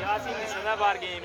Yasin sana var game.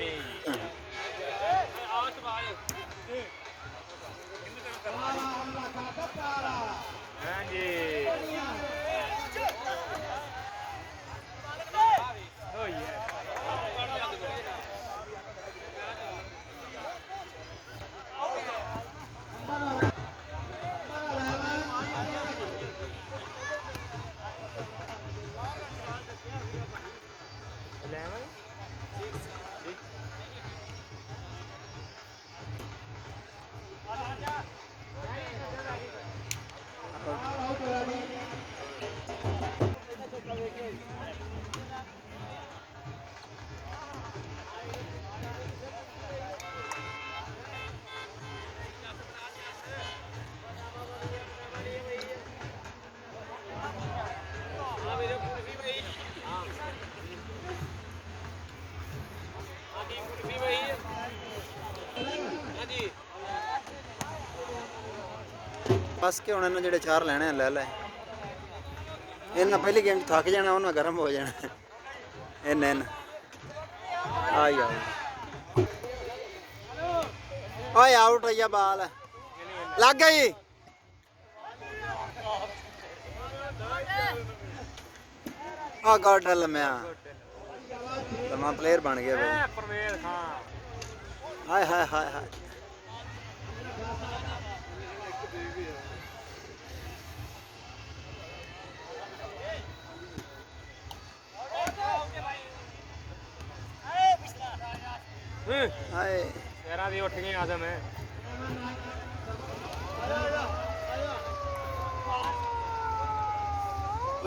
बस के हुण इन्हां जेह्ड़े 4 लैने ले लै इन्हां पहली गेम थक जाना उन्हां गर्म हो जाना इन आई ओए आउट होई जा बाल लग गई गॉड लम्या लम्मा प्लेयर बन गया भाई हाय हाय हाय हाय दी उठ गई आदम है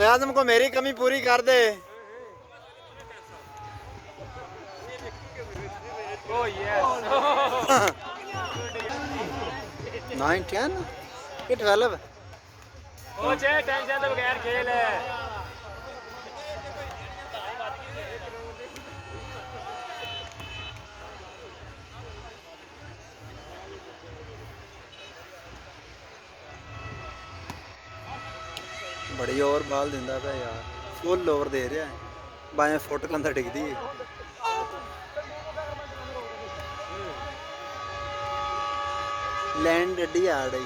आदम को मेरी कमी पूरी कर दे oh yes 9 10 कि 12 ओ चे टेंशन तो बगैर खेल है बड़ी ओवर बाल दिंदा पिया यार फुल ओवर दे रहा है बाएं फुट कंधा टिकदी है लैंड डडी आ रही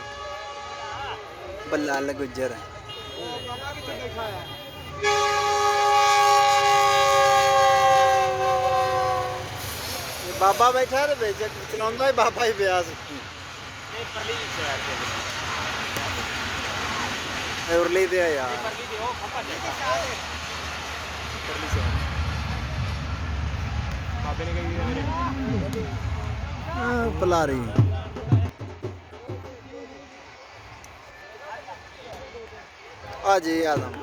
बल्लाल गुज्जर बाबा बैठा है बेच चलाਉਂਦਾ ही बाबा ही ਪਿਆ ਸੀ उरली दे यार पलारी आज आदम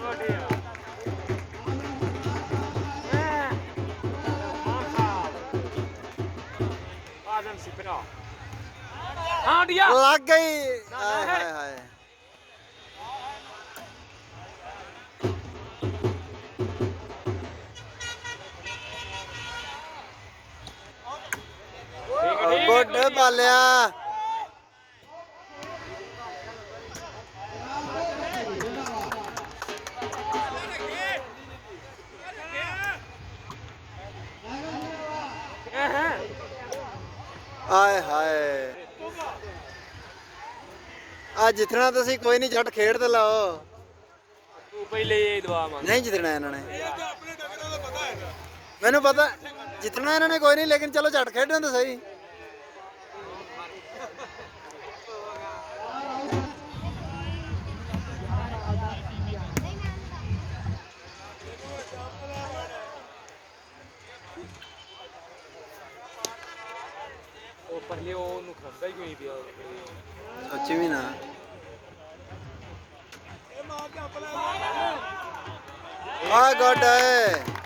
लग गई हाय हाय हाय गुड बालिया हाय हाय आज जितना तो सी कोई नहीं झट खेड ते लाओ तू पहले ये दुआ मांग नहीं जितना इन्होंने मैंने पता जितना इन्होंने कोई नहीं लेकिन चलो झट खेडने तो सही पहले वो खांदा ही क्यों नहीं पिया सोची भी ना गुड है